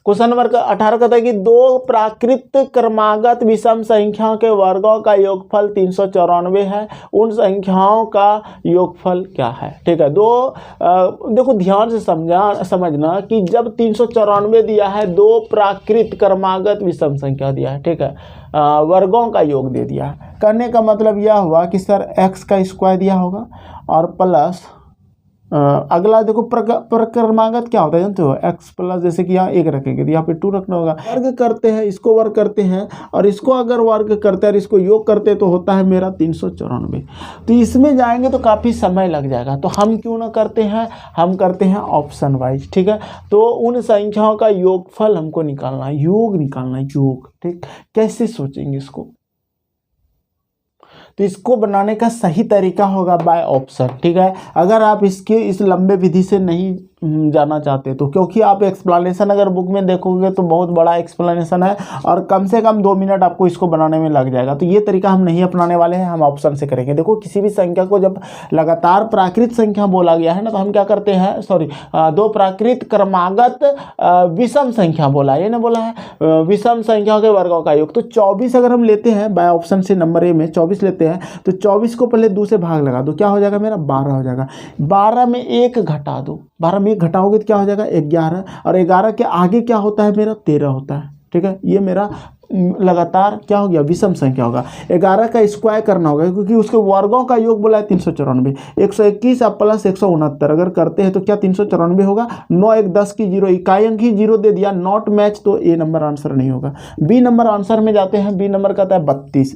क्वेश्चन नंबर 18 कहता है कि 2 प्राकृत क्रमागत विषम संख्याओं के वर्गों का योगफल 394 है, उन संख्याओं का योगफल क्या है, ठीक है। देखो ध्यान से समझना कि जब 394 दिया है, 2 प्राकृत क्रमागत विषम संख्या दिया है, ठीक है, वर्गों का योग दे दिया है। करने का मतलब यह हुआ कि सर x का स्क्वायर दिया होगा और प्लस अगला देखो क्रमागत क्या होता है जानते हो, x प्लस, जैसे कि यहाँ 1 रखेंगे तो यहाँ पे 2 रखना होगा। वर्ग करते हैं, इसको वर्ग करते हैं और इसको अगर वर्ग करते हैं और इसको योग करते हैं तो होता है मेरा 394। तो इसमें जाएंगे तो काफ़ी समय लग जाएगा, तो हम क्यों ना करते हैं, हम करते हैं ऑप्शन वाइज, ठीक है। तो उन संख्याओं का योगफल हमको निकालना है, योग निकालना है, योग, ठीक। कैसे सोचेंगे इसको, तो इसको बनाने का सही तरीका होगा बाय ऑप्शन, ठीक है। अगर आप इसके इस लंबे विधि से नहीं जाना चाहते तो, क्योंकि आप एक्सप्लेनेशन अगर बुक में देखोगे तो बहुत बड़ा एक्सप्लेनेशन है और कम से कम 2 मिनट आपको इसको बनाने में लग जाएगा। तो ये तरीका हम नहीं अपनाने वाले हैं, हम ऑप्शन से करेंगे। देखो किसी भी संख्या को जब लगातार प्राकृत संख्या बोला गया है ना, तो हम क्या करते हैं, सॉरी, दो प्राकृत क्रमागत विषम संख्या बोला है, ये ना बोला है विषम संख्याओं के वर्गों का योग। तो 24 अगर हम लेते हैं बाय ऑप्शन से, नंबर ए में 24 लेते हैं, तो 24 को पहले 2 से भाग लगा दो, क्या हो जाएगा मेरा 12 हो जाएगा। 12 में 1 घटा दो, 12 में 1 घटाओगे तो क्या हो जाएगा 11, और 11 के आगे क्या होता है मेरा 13 होता है। ठीक है, ये मेरा लगातार क्या हो गया विषम संख्या होगा। 11 का स्क्वायर करना होगा क्योंकि उसके वर्गों का योग बोला है 394। 121 अब प्लस 169 अगर करते हैं तो क्या 394 होगा। 9 1 10 की 0, इकाई अंक ही 0 दे दिया, नॉट मैच, तो ए नंबर आंसर नहीं होगा। बी नंबर आंसर में जाते हैं, बी नंबर कहता है 32।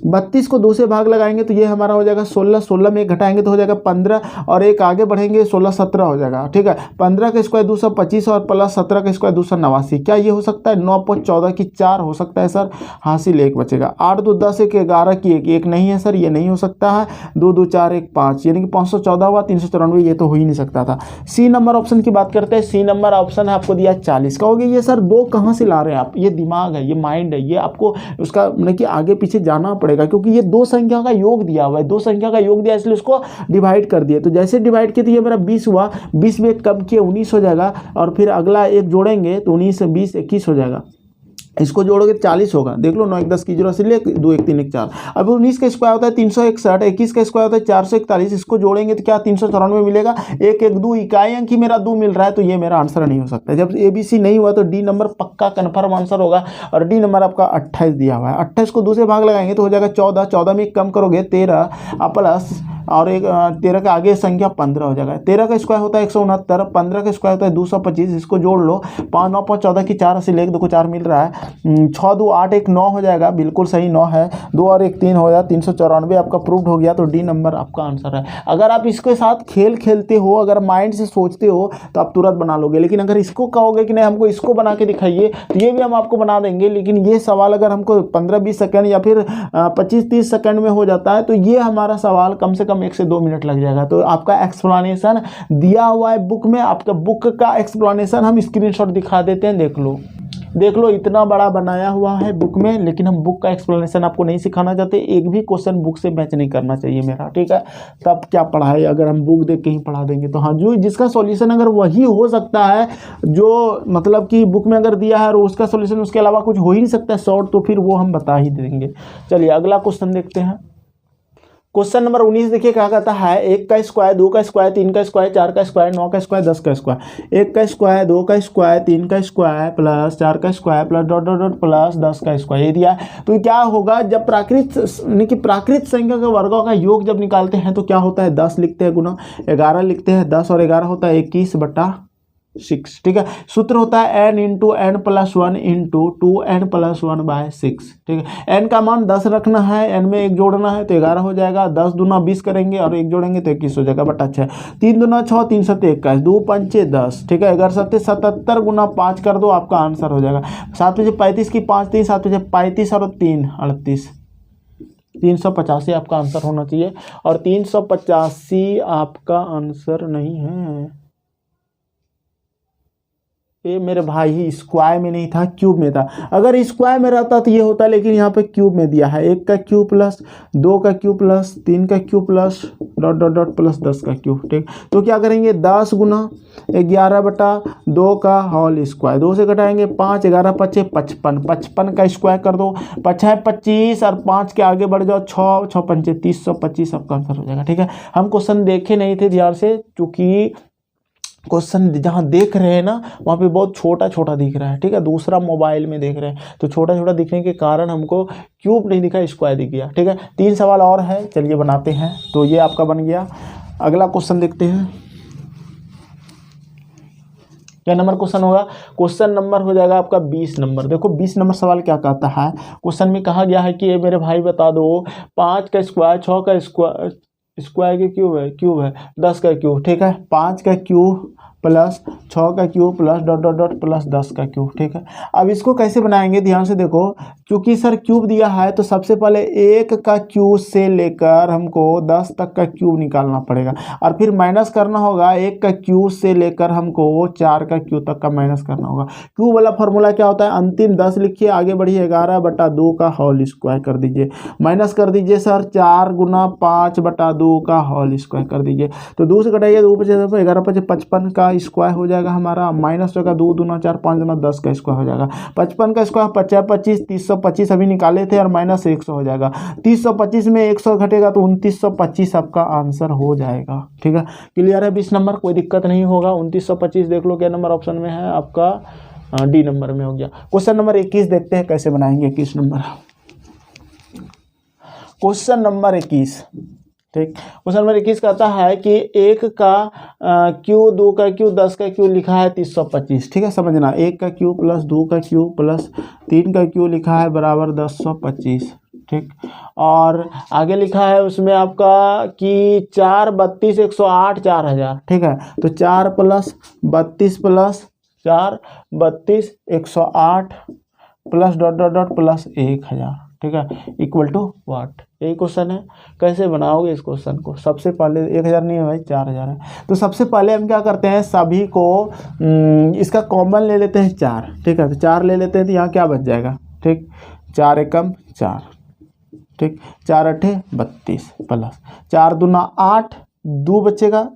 32 को 2 से भाग लगाएंगे तो ये हमारा हो जाएगा 16, 16 में 1 घटाएंगे तो हो जाएगा 15, और एक आगे बढ़ेंगे 16 17 हो जाएगा। ठीक है, 15 का स्क्वायर 225 और प्लस 17 का स्क्वायर 289, क्या ये हो सकता है। 9 5 14 की 4 हो सकता है सर, हासिल 1 बचेगा। 8 2 10 1 11 की 1 नहीं है सर, ये नहीं हो सकता है। 2 2 4 1 5, यानी कि 514 हुआ, 394 ये तो हो ही नहीं सकता था। सी नंबर ऑप्शन की बात करते हैं, सी नंबर ऑप्शन है आपको दिया 40 का। हो गया ये सर, 2 कहाँ से ला रहे हैं आप, ये दिमाग है, ये माइंड है, ये आपको उसका मतलब कि आगे पीछे जाना पड़ेगा, क्योंकि ये 2 संख्या का योग दिया हुआ है, 2 संख्या का योग दिया इसलिए उसको डिवाइड कर दिए। तो जैसे डिवाइड किए तो ये मेरा 20 हुआ, 20 में 1 कम किए 19 हो जाएगा, और फिर अगला 1 जोड़ेंगे तो 19 से 20 21 हो जाएगा। इसको जोड़ोगे 40 होगा, देख लो 9 1 10 की 0 से ले 2 1 3 1 4। अब 19 का स्क्वायर होता है 361, 21 का स्क्वायर होता है 441, इसको जोड़ेंगे तो क्या 394 मिलेगा। 1 1 2 इकाई अंक ही मेरा 2 मिल रहा है, तो ये मेरा आंसर नहीं हो सकता। जब ABC नहीं हुआ तो डी नंबर पक्का कन्फर्म आंसर होगा, और डी नंबर आपका 28 दिया हुआ है। 28 को 2 से भाग लगाएंगे तो हो जाएगा 14, 14 में 1 कम करोगे 13 प्लस और एक 13 के आगे संख्या 15 हो जाएगा। 13 का स्क्वायर होता है 169, 15 का स्क्वायर होता है 225, इसको जोड़ लो। 5 9 5 14 की 4 से लेकर 2 को 4 मिल रहा है। 6 2 8 1 9 हो जाएगा, बिल्कुल सही 9 है। 2 और 1 3 हो जाएगा, 394 आपका प्रूव्ड हो गया। तो डी नंबर आपका आंसर है। अगर आप इसके साथ खेल खेलते हो, अगर माइंड से सोचते हो तो आप तुरंत बना लोगे, लेकिन अगर इसको कहोगे कि नहीं हमको इसको बना के दिखाइए तो ये भी हम आपको बना देंगे, लेकिन ये सवाल अगर हमको 15-20 सेकंड या फिर 25-30 सेकंड में हो जाता है तो ये हमारा सवाल कम से कम 1 से 2 मिनट लग जाएगा। तो आपका एक्सप्लेनेशन दिया हुआ है बुक में, आपका बुक का एक्सप्लेनेशन हम स्क्रीनशॉट दिखा देते हैं, देख लो देख लो, इतना बड़ा बनाया हुआ है बुक में, लेकिन हम बुक का एक्सप्लेनेशन आपको नहीं सिखाना चाहते। एक भी क्वेश्चन बुक से मैच नहीं करना चाहिए मेरा, ठीक है। तब क्या पढ़ाई, अगर हम बुक देख के ही पढ़ा देंगे तो हाँ, जो जिसका सॉल्यूशन अगर वही हो सकता है जो मतलब कि बुक में अगर दिया है और उसका सॉल्यूशन उसके अलावा कुछ हो ही नहीं सकता शॉर्ट, तो फिर वो हम बता ही देंगे। चलिए अगला क्वेश्चन देखते हैं। क्वेश्चन नंबर 19 देखिए क्या कहता है। 1 का स्क्वायर, 2 का स्क्वायर, 3 का स्क्वायर, 4 का स्क्वायर, 9 का स्क्वायर, 10 का स्क्वायर। 1 का स्क्वायर, 2 का स्क्वायर, 3 का स्क्वायर प्लस 4 का square plus dot dot dot plus 10 का स्क्वायर, ये दिया। तो क्या होगा जब प्राकृत संख्या के वर्गों का योग जब निकालते हैं तो क्या होता है, 10 लिखते हैं गुना 11 लिखते हैं, 10 और 11 होता है 21/6, ठीक है। सूत्र होता है n into n plus 1 into 2n plus 1/6, ठीक है। n का मान 10 रखना है, n में 1 जोड़ना है तो 11 हो जाएगा। 10 दूना 20 करेंगे और 1 जोड़ेंगे तो 21 हो जाएगा बटा 6। 3 दूना 6, 3 7 21, 2 5 10, ठीक है। 11 7 77 गुना 5 कर दो, आपका आंसर हो जाएगा 7 5 35 की 5 3 7 5 35 और 3 38, 385 आपका आंसर होना चाहिए। और 385 आपका आंसर नहीं है, ये मेरे भाई स्क्वायर में नहीं था, क्यूब में था। अगर स्क्वायर में रहता तो ये होता, लेकिन यहाँ पे क्यूब में दिया है। 1 का क्यूब प्लस 2 का क्यूब प्लस 3 का cube plus dot dot dot plus 10 का क्यूब, ठीक। तो क्या करेंगे 10 गुना 11/2 का होल स्क्वायर, 2 से घटाएंगे 5, 11 5 55, 55 का स्क्वायर कर दो, 5 है 25 और 5 के आगे बढ़ जाओ 6 6 5 325, आपका आंसर हो जाएगा, ठीक है। हम क्वेश्चन देखे नहीं थे ध्यान से, क्योंकि क्वेश्चन जहाँ देख रहे हैं ना वहाँ पे बहुत छोटा छोटा दिख रहा है, ठीक है। दूसरा मोबाइल में देख रहे हैं तो छोटा छोटा दिखने के कारण हमको क्यूब नहीं दिखा, स्क्वायर दिख गया, ठीक है। 3 सवाल और है, चलिए बनाते हैं। तो ये आपका बन गया। अगला क्वेश्चन देखते हैं क्या नंबर क्वेश्चन होगा। क्वेश्चन नंबर हो जाएगा आपका 20 नंबर। देखो 20 नंबर सवाल क्या कहता है। क्वेश्चन में कहा गया है कि ये मेरे भाई बता दो 5 का स्क्वायर, 6 का स्क्वायर के क्यूब है 10 का क्यूब, ठीक है। 5 का क्यूब प्लस 6 का cube plus dot dot dot plus 10 का क्यूब। ठीक है, अब इसको कैसे बनाएंगे ध्यान से देखो, क्योंकि सर क्यूब दिया है तो सबसे पहले 1 का क्यूब से लेकर हमको 10 तक का क्यूब निकालना पड़ेगा और फिर माइनस करना होगा 1 का क्यूब से लेकर हमको 4 का क्यूब तक का माइनस करना होगा। क्यूब वाला फॉर्मूला क्या होता है, अंतिम 10 लिखिए, आगे बढ़िए 11/2 का होल स्क्वायर कर दीजिए, माइनस कर दीजिए सर 4 गुना 5/2 का होल स्क्वायर कर दीजिए। तो 2 से घटाइए 2 बचे 11 5 55 का स्क्वायर हो जाएगा हमारा, माइनस होगा 2 दूना 4 5 दूना 10 का स्क्वायर हो जाएगा। 55 का स्क्वायर 50 25 325 अभी निकाले थे और माइनस 100 हो जाएगा। 325 में 100 घटेगा तो 2925 आपका आंसर हो जाएगा। ठीक है, क्लियर है 20 नंबर, कोई दिक्कत नहीं होगा। 2925 देख लो क्या नंबर ऑप्शन में है आपका, डी नंबर में हो गया। क्वेश्चन नंबर 21 देखते हैं कैसे बनाएंगे 21 नंबर। क्वेश्चन नंबर 21, ठीक, क्वेश्चन नंबर 21 कहता है कि 1 का क्यू, 2 का क्यू, 10 का क्यू लिखा है 325। ठीक है, समझना 1 का क्यू प्लस 2 का क्यू प्लस 3 का क्यू लिखा है बराबर 1025। ठीक, और आगे लिखा है उसमें आपका कि 4 32 108 4000। ठीक है, तो 4 plus 32 plus 4 32 108 plus dot dot dot plus 1000। ठीक है, इक्वल टू व्हाट, यही क्वेश्चन है। कैसे बनाओगे इस क्वेश्चन को, सबसे पहले 1000 नहीं है भाई 4000 है, तो सबसे पहले हम क्या करते हैं, सभी को इसका कॉमन ले लेते हैं 4। ठीक है, तो 4 ले लेते हैं तो यहाँ क्या बच जाएगा, ठीक, 4 एकम 4, ठीक, 4 अठे 32 प्लस 4 दूना 8, 2 बचेगा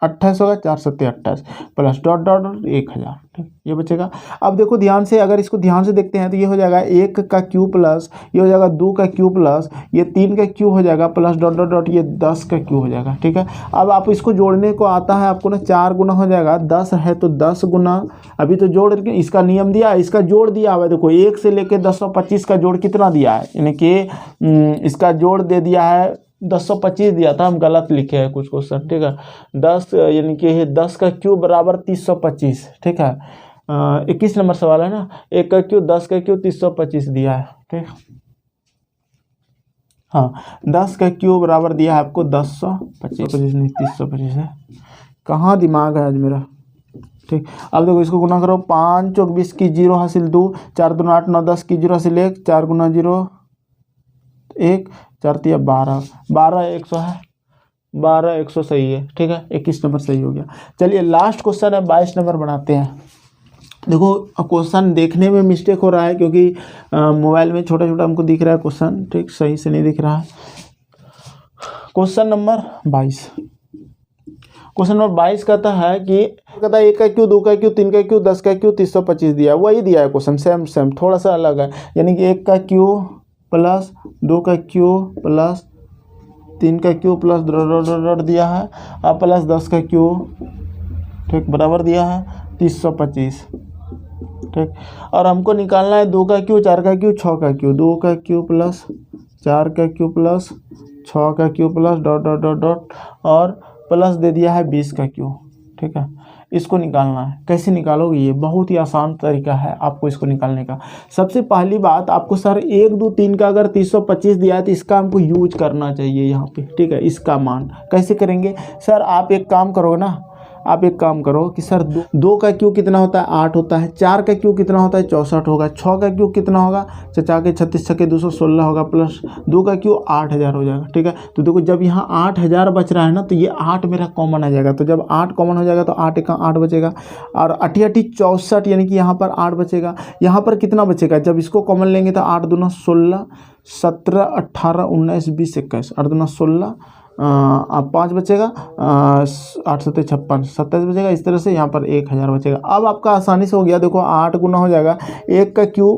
28 होगा, 4 सत्ते 28 प्लस डॉट डॉट डॉट 1000। ठीक, ये बचेगा। अब देखो ध्यान से, अगर इसको ध्यान से देखते हैं तो ये हो जाएगा 1 का क्यूब प्लस ये हो जाएगा 2 का क्यूब प्लस ये 3 का क्यूब हो जाएगा प्लस डॉट डॉट डॉट ये 10 का क्यूब हो जाएगा। ठीक है, अब आप इसको जोड़ने को आता है आपको ना, 4 गुना हो जाएगा, 10 है तो 10 गुना, अभी तो जोड़ के इसका नियम दिया है, इसका जोड़ दिया हुआ है। देखो 1 से लेकर 1025 का जोड़ कितना दिया है, यानी कि इसका जोड़ दे दिया है 1025 दिया था, हम गलत लिखे हैं कुछ क्वेश्चन। ठीक है, 10 यानी कि 10 का क्यूब बराबर 325। ठीक है, 21 नंबर सवाल है ना, 1 का क्यूब 10 का क्यूब 325 दिया है। ठीक, हाँ 10 का क्यूब बराबर दिया है आपको 1025 नहीं 325 है, कहाँ दिमाग है आज मेरा। ठीक, अब देखो इसको गुना करो, 5 चौक 20 की 0 हासिल 2, 4 दूना 8 9 10 की 0 हासिल 1, 4 गुना 0 1, 4 तिया 12, 12 100 है, 12 100 सही है। ठीक है, 21 नंबर सही हो गया। चलिए लास्ट क्वेश्चन है 22 नंबर बनाते हैं। देखो क्वेश्चन देखने में मिस्टेक हो रहा है क्योंकि मोबाइल में छोटा छोटा हमको दिख रहा है क्वेश्चन, ठीक, सही से नहीं दिख रहा है। क्वेश्चन नंबर 22, क्वेश्चन नंबर 22 कहता है कि 1 का क्यू, 2 का क्यू, 3 का क्यू, 10 का क्यू, 325 दिया है, वही दिया है क्वेश्चन, सेम थोड़ा सा अलग है, यानी कि 1 का क्यू प्लस 2 का क्यू प्लस 3 का क्यू प्लस डॉट दिया है और प्लस 10 का क्यू, ठीक, बराबर दिया है 325। ठीक, और हमको निकालना है 2 का क्यू, 4 का क्यू, 6 का क्यू, 2 का क्यू प्लस 4 का क्यू प्लस 6 का Q plus dot dot dot dot और प्लस दे दिया है 20 का क्यू। ठीक है, इसको निकालना है। कैसे निकालोगे, ये बहुत ही आसान तरीका है आपको इसको निकालने का। सबसे पहली बात आपको सर 1 2 3 का अगर 325 दिया है तो इसका हमको यूज करना चाहिए यहाँ पे। ठीक है, इसका मान कैसे करेंगे सर, आप एक काम करोगे ना, आप एक काम करो कि सर 2 का क्यू कितना होता है 8 होता है, 4 का क्यू कितना होता है 64 होगा, 6 का क्यू कितना होगा 4 के 36 6 के 216 होगा प्लस 2 का क्यू 8000 हो जाएगा। ठीक है, तो देखो जब यहाँ 8000 बच रहा है ना तो ये 8 मेरा कॉमन आ जाएगा, तो जब 8 कॉमन हो जाएगा तो 8 का 8 बचेगा और 8 64 यानी कि यहाँ पर 8 बचेगा। यहाँ पर कितना बचेगा, जब इसको कॉमन लेंगे तो 8 दूना 16 17 18 19 20 21, 8 दूना 16 अब 5 बचेगा, 8 7 56 27 बचेगा। इस तरह से यहाँ पर 1000 बचेगा। अब आपका आसानी से हो गया, देखो 8 गुना हो जाएगा 1 का क्यू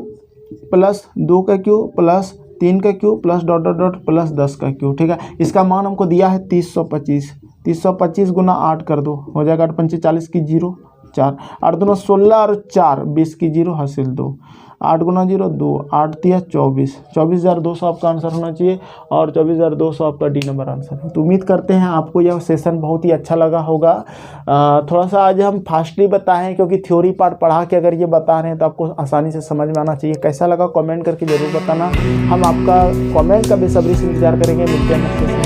प्लस 2 का क्यू प्लस 3 का Q plus dot dot dot plus 10 का क्यू। ठीक है, इसका मान हमको दिया है 325, 325 गुना 8 कर दो, हो जाएगा 8 5 40 की 0 4, 8 दूना 16 और 4 20 की 0 हासिल 2, 8 गुना 0 2, 8 तिया 24, 24,200 आपका आंसर होना चाहिए और 24,200 आपका डी नंबर आंसर है। तो उम्मीद करते हैं आपको यह सेशन बहुत ही अच्छा लगा होगा। थोड़ा सा आज हम फास्टली बताएं क्योंकि थ्योरी पार्ट पढ़ा के अगर ये बता रहे हैं तो आपको आसानी से समझ में आना चाहिए। कैसा लगा कमेंट करके ज़रूर बताना, हम आपका कमेंट का बेसब्री से इंतजार करेंगे। मिलते हैं नेक्स्ट